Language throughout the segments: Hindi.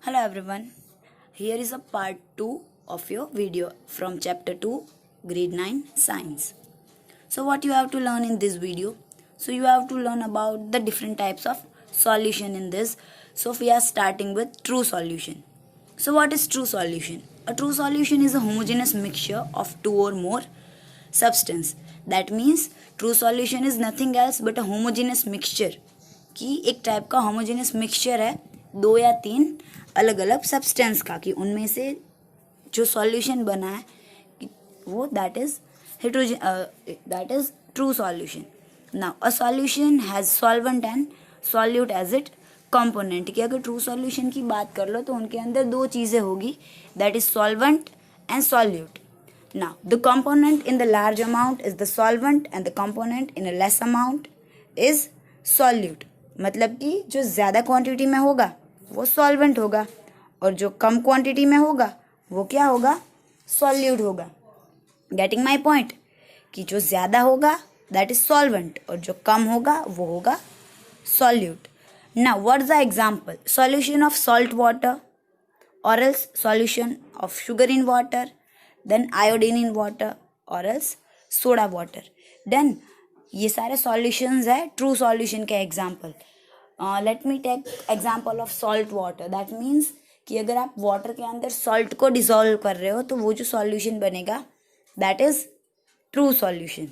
Hello everyone, here is a part 2 of your video from chapter 2 grade 9 science. So what you have to learn in this video? So you have to learn about the different types of solution in this. So we are starting with true solution. So what is true solution? A true solution is a homogeneous mixture of two or more substance. That means true solution is nothing else but a homogeneous mixture कि एक टाइप का होमोजेनियस मिक्सचर है दो या तीन अलग अलग सब्सटेंस का कि उनमें से जो सॉल्यूशन बना है कि वो that is true solution. Now a solution has solvent and solute as it component. कि अगर ट्रू सॉल्यूशन की बात कर लो तो उनके अंदर दो चीज़ें होगी that is solvent and solute. Now, the component in the large amount is the solvent and the component in a less amount is solute. मतलब कि जो ज़्यादा क्वांटिटी में होगा वो सॉल्वेंट होगा और जो कम क्वांटिटी में होगा वो क्या होगा, सॉल्यूट होगा. गेटिंग माई पॉइंट कि जो ज़्यादा होगा दैट इज सॉल्वेंट और जो कम होगा वो होगा solute. Now what is the example? Solution of salt water or else solution of sugar in water, then iodine in water or else soda water. Then ये सारे solutions है true solution के example. Let me take example of salt water. That means कि अगर आप water के अंदर salt को dissolve कर रहे हो तो वो जो solution बनेगा that is true solution.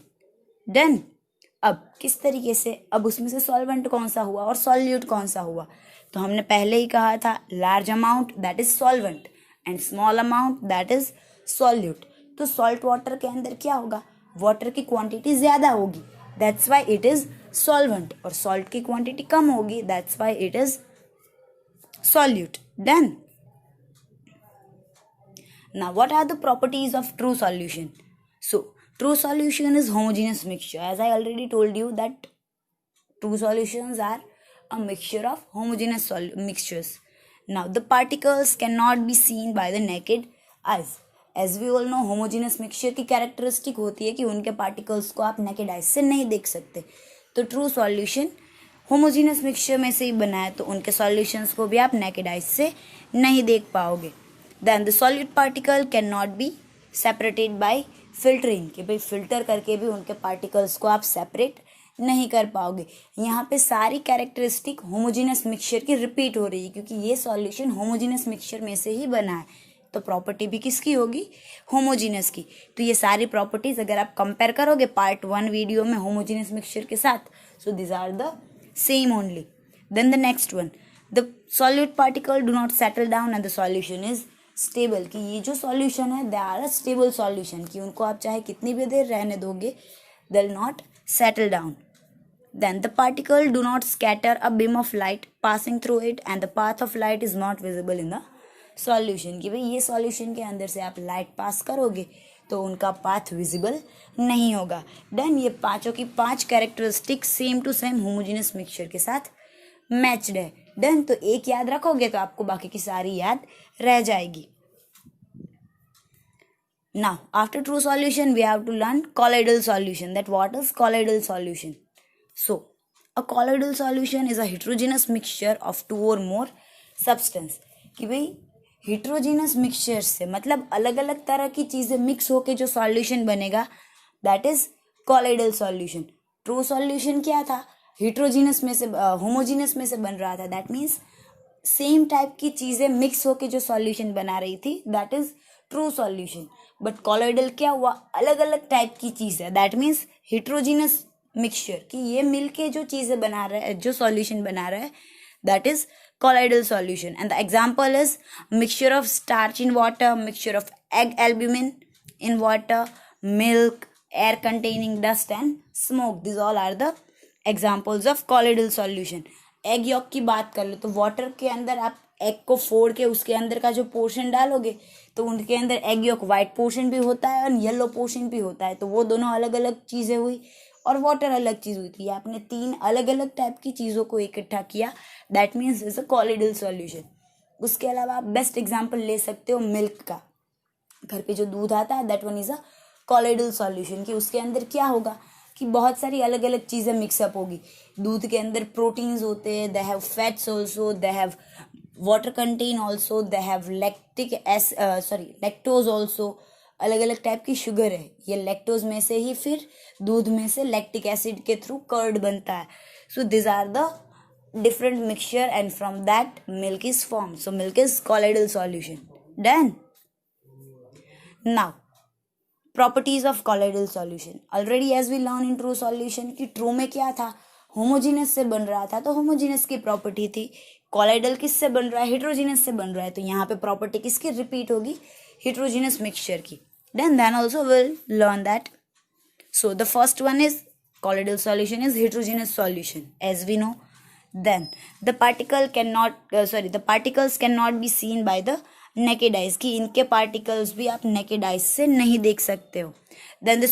Then अब किस तरीके से, अब उसमें से सॉल्वेंट कौन सा हुआ और सॉल्यूट कौन सा हुआ? तो हमने पहले ही कहा था large amount that is solvent and small amount that is solute. तो सॉल्ट वाटर के अंदर क्या होगा, वाटर की क्वांटिटी ज़्यादा होगी that's why it is solvent, और सॉल्ट की क्वांटिटी कम होगी that's why it is solute. Then now what are the properties of true solution? So true solution is homogeneous mixture. As I already told you that true solutions are a mixture of homogeneous mixtures. Now the particles cannot be seen by the naked eyes. As we all know homogeneous mixture की characteristic होती है कि उनके particles को आप naked eyes से नहीं देख सकते. तो true solution homogeneous mixture में से ही बना है तो उनके solutions को भी आप naked eyes से नहीं देख पाओगे. Then the solute particle cannot be separated by filtering, कि भाई फिल्टर करके भी उनके पार्टिकल्स को आप सेपरेट नहीं कर पाओगे. यहाँ पे सारी कैरेक्टरिस्टिक होमोजेनस मिक्सचर की रिपीट हो रही है क्योंकि ये सॉल्यूशन होमोजेनस मिक्सचर में से ही बना है. तो प्रॉपर्टी भी किसकी होगी, होमोजेनस की. तो ये सारी प्रॉपर्टीज अगर आप कंपेयर करोगे पार्ट 1 वीडियो में होमोजेनस मिक्सचर के साथ, so this are the same only. Then the next one, the solute particle do not settle down and the solution is stable. कि ये जो सॉल्यूशन है they are a stable solution, कि उनको आप चाहे कितनी भी देर रहने दोगे they will not settle down. Then the particle do not scatter a beam of light passing through it and the path of light is not visible in the solution. कि भाई ये सॉल्यूशन के अंदर से आप लाइट पास करोगे तो उनका पाथ विजिबल नहीं होगा. देन ये पांचों की पांच characteristic same to same homogeneous mixture के साथ मैच्ड है. डन. तो एक याद रखोगे तो आपको बाकी की सारी याद रह जाएगी. Now after true solution we have to learn colloidal solution. That what is colloidal solution? So a colloidal solution is a heterogeneous mixture of two or more substance. कि भाई heterogeneous mixture से मतलब अलग अलग तरह की चीजें मिक्स होके जो सॉल्यूशन बनेगा that is colloidal solution. True solution क्या था, हिट्रोजीनस में से होमोजीनस में से बन रहा था. दैट मीन्स सेम टाइप की चीजें मिक्स होके जो सॉल्यूशन बना रही थी that is true solution. But colloidal क्या हुआ, अलग अलग टाइप की चीज है दैट मीन्स हिट्रोजीनस मिक्सचर, कि ये मिलके जो चीजें बना रहा है, जो सॉल्यूशन बना रहा है that is colloidal solution. And the example is mixture of starch in water, mixture of egg albumin in water, milk, air containing dust and smoke. These all are the examples of colloidal solution. Egg York की बात कर लो तो वाटर के अंदर आप एग को फोड़ के उसके अंदर का जो पोर्शन डालोगे तो उनके अंदर एग यॉक वाइट पोर्शन भी होता है और येलो पोर्शन भी होता है. तो वो दोनों अलग अलग चीज़ें हुई और वाटर अलग चीज़ हुई थी. आपने तीन अलग अलग टाइप की चीज़ों को इकट्ठा किया that means is a colloidal solution. उसके अलावा आप बेस्ट एग्जाम्पल ले सकते हो मिल्क का. घर पे जो दूध आता है that one is a colloidal solution. कि उसके अंदर क्या होगा कि बहुत सारी अलग अलग चीज़ें मिक्सअप होगी. दूध के अंदर प्रोटीन्स होते हैं, they have fats also, they have water contain also, they have lactose also, अलग अलग टाइप की शुगर है। ये लैक्टोज में से ही फिर दूध में से लैक्टिक एसिड के थ्रू कर्ड बनता है। So this are the different mixture and from that milk is formed. So milk is colloidal solution. Done. Now properties of colloidal solution. Already as we learn in true solution कि true में क्या था, homogeneous से बन रहा था तो homogeneous की property थी। colloidal किससे बन रहा है, heterogeneous से बन रहा है, तो यहाँ पे property किसकी repeat होगी, heterogeneous mixture की। Then also we'll learn that. So the first one is colloidal solution is heterogeneous solution as we know. Then the particles cannot be seen by the naked eyes, कि इनके particles भी आप naked eyes से नहीं देख सकते हो। Then the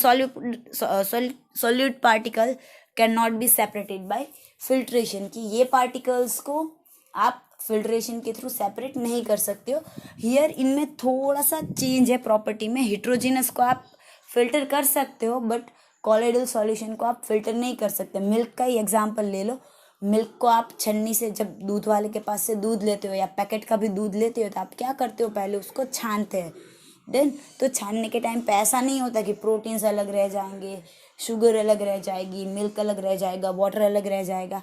solute particle cannot be separated by filtration, कि ये particles को आप filtration के through separate नहीं कर सकते हो। Here इनमें थोड़ा सा change है property में, heterogeneous को आप filter कर सकते हो बट colloidal solution को आप filter नहीं कर सकते। मिल्क का ही एग्जाम्पल ले लो, मिल्क को आप छन्नी से जब दूध वाले के पास से दूध लेते हो या पैकेट का भी दूध लेते हो तो आप क्या करते हो, पहले उसको छानते हैं। देन तो छानने के टाइम पे ऐसा नहीं होता कि प्रोटीन्स अलग रह जाएंगे, शुगर अलग रह जाएगी, मिल्क अलग रह जाएगा, वाटर अलग रह जाएगा,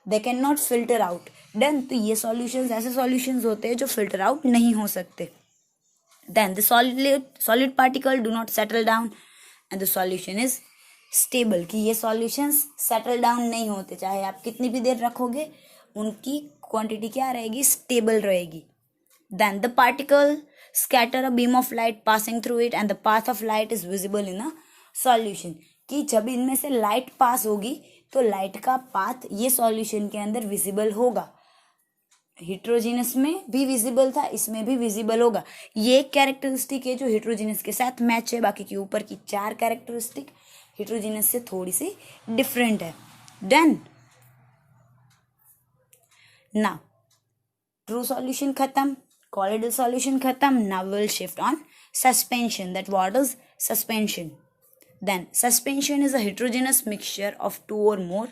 they can not filter out. Then तो ये सॉल्यूशंस ऐसे सॉल्यूशंस होते हैं जो फिल्टर आउट नहीं हो सकते। Then the solid particle do not settle down and the solution is stable, कि ये सॉल्यूशंस सेटल डाउन नहीं होते, चाहे आप कितनी भी देर रखोगे उनकी क्वांटिटी क्या रहेगी, स्टेबल रहेगी। Then the particle scatter a beam of light passing through it and the path of light is visible in a solution, कि जब इनमें से लाइट पास होगी तो लाइट का पाथ ये सॉल्यूशन के अंदर विजिबल होगा। हिट्रोजिनस में भी विजिबल था, इसमें भी विजिबल होगा। ये कैरेक्टरिस्टिक है जो हिट्रोजिनस के साथ मैच है, बाकी के ऊपर की 4 कैरेक्टरिस्टिक हिट्रोजिनस से थोड़ी सी डिफरेंट है। डन। नाउ ट्रू सॉल्यूशन खत्म, colloidal solution खत्म। Now we'll shift on suspension. That what is suspension? Then suspension is a heterogeneous mixture of 2 or more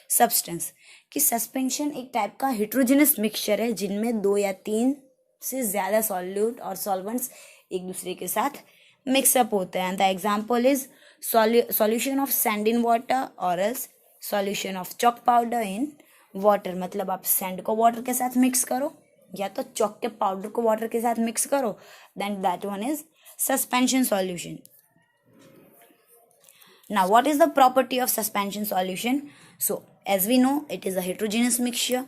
substance, कि सस्पेंशन एक टाइप का heterogeneous mixture है जिनमें 2 या 3 से ज़्यादा सॉल्यूट और सॉल्वेंट्स एक दूसरे के साथ मिक्सअप होते हैं। The example is solution of sand in water और else solution of chalk powder in water. मतलब आप सैंड को वाटर के साथ मिक्स करो या तो चॉक के पाउडर को वाटर के साथ मिक्स करो, then that one is suspension solution. Now what is the property of suspension solution? So as we know it is a heterogeneous mixture.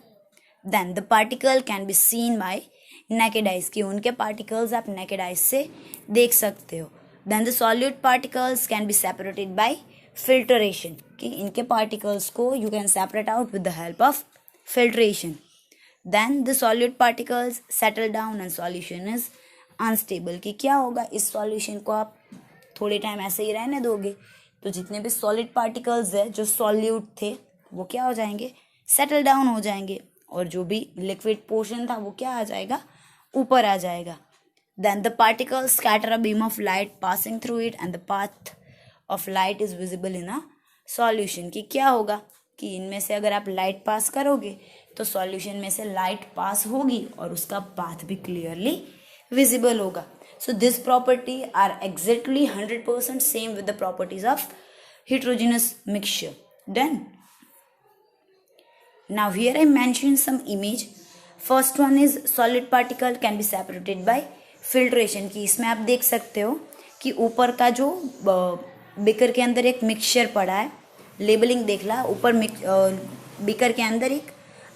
Then the particle can be seen by naked eyes, कि उनके particles आप naked eyes से देख सकते हो। Then the solute particles can be separated by filtration, कि इनके particles को you can separate out with the help of filtration. Then the solute particles settle down and solution is unstable, कि क्या होगा, इस solution को आप थोड़े टाइम ऐसे ही रहने दोगे तो जितने भी सॉलिड पार्टिकल्स है जो सॉल्यूट थे वो क्या हो जाएंगे, सेटल डाउन हो जाएंगे, और जो भी लिक्विड पोर्शन था वो क्या आ जाएगा, ऊपर आ जाएगा। Then the particles scatter a beam of light passing through it and the path of light is visible in a solution, कि क्या होगा कि इनमें से अगर आप लाइट पास करोगे तो सॉल्यूशन में से लाइट पास होगी और उसका पाथ भी क्लियरली विजिबल होगा। So this property are exactly 100% same with the properties of heterogeneous mixture. Done. Now here I mentioned some image. First one is solid particle can be separated by filtration, कि इसमें आप देख सकते हो कि ऊपर का जो बीकर के अंदर एक मिक्सचर पड़ा है, लेबलिंग देख ला, ऊपर बीकर के अंदर एक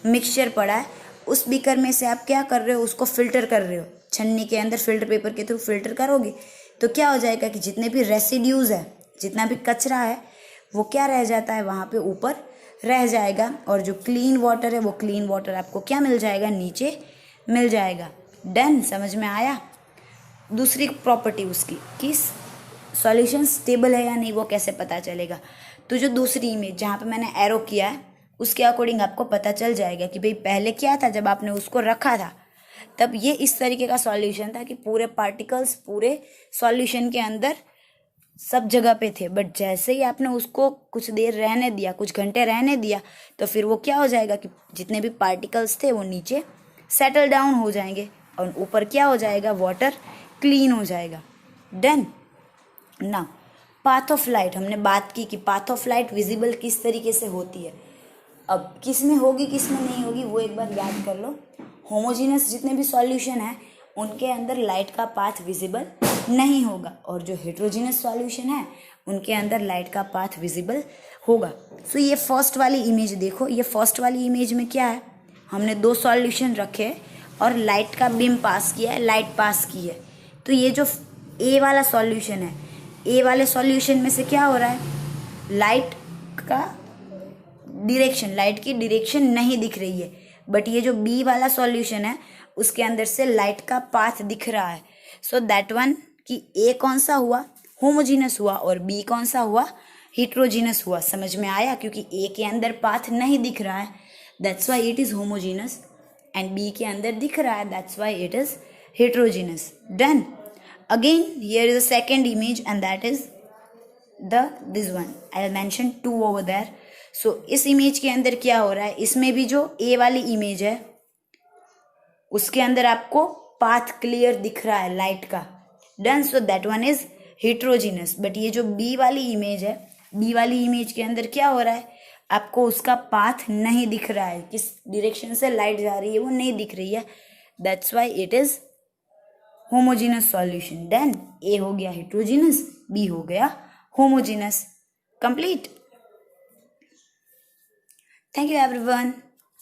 मिक्सचर पड़ा है, उस बीकर में से आप क्या कर रहे हो, उसको फिल्टर कर रहे हो, छन्नी के अंदर फिल्टर पेपर के थ्रू फिल्टर करोगे तो क्या हो जाएगा कि जितने भी रेसिड्यूज है, जितना भी कचरा है वो क्या रह जाता है, वहाँ पे ऊपर रह जाएगा, और जो क्लीन वाटर है वो क्लीन वाटर आपको क्या मिल जाएगा, नीचे मिल जाएगा। डन, समझ में आया। दूसरी प्रॉपर्टी उसकी कि सॉल्यूशन स्टेबल है या नहीं वो कैसे पता चलेगा, तो जो दूसरी इमेज जहाँ पे मैंने एरो किया है उसके अकॉर्डिंग आपको पता चल जाएगा कि भाई पहले क्या था, जब आपने उसको रखा था तब ये इस तरीके का सॉल्यूशन था कि पूरे पार्टिकल्स पूरे सॉल्यूशन के अंदर सब जगह पे थे, बट जैसे ही आपने उसको कुछ देर रहने दिया, कुछ घंटे रहने दिया, तो फिर वो क्या हो जाएगा कि जितने भी पार्टिकल्स थे वो नीचे सेटल डाउन हो जाएंगे और ऊपर क्या हो जाएगा, वाटर क्लीन हो जाएगा। डन। ना पाथ ऑफ लाइट हमने बात की कि पाथ ऑफ लाइट विजिबल किस तरीके से होती है। अब किस में होगी किस में नहीं होगी वो एक बार याद कर लो। होमोजीनियस जितने भी सॉल्यूशन है उनके अंदर लाइट का पाथ विजिबल नहीं होगा, और जो हेट्रोजीनियस सॉल्यूशन है उनके अंदर लाइट का पाथ विजिबल होगा। सो ये फर्स्ट वाली इमेज देखो, ये फर्स्ट वाली इमेज में क्या है, हमने दो सॉल्यूशन रखे और लाइट का बीम पास किया है, लाइट पास की है। तो ये जो ए वाला सॉल्यूशन है, ए वाले सॉल्यूशन में से क्या हो रहा है, लाइट का डायरेक्शन, लाइट की डायरेक्शन नहीं दिख रही है, बट ये जो बी वाला सॉल्यूशन है उसके अंदर से लाइट का पाथ दिख रहा है। सो दैट वन कि ए कौन सा हुआ, होमोजीनस हुआ, और बी कौन सा हुआ, हिट्रोजीनस हुआ। समझ में आया, क्योंकि ए के अंदर पाथ नहीं दिख रहा है, that's why it is homogeneous, and b के अंदर दिख रहा है, that's why it is heterogeneous. Done. Again here is a second image and that is this one, I will mention 2 over there. So इस इमेज के अंदर क्या हो रहा है, इसमें भी जो ए वाली इमेज है उसके अंदर आपको पाथ क्लियर दिख रहा है लाइट का। Done. So that one is heterogeneous. But ये जो बी वाली इमेज है, बी वाली इमेज के अंदर क्या हो रहा है, आपको उसका पाथ नहीं दिख रहा है, किस डायरेक्शन से लाइट जा रही है वो नहीं दिख रही है, that's why it is homogeneous solution. Then a हो गया हेट्रोजीनस, बी हो गया homogeneous. Complete. Thank you everyone.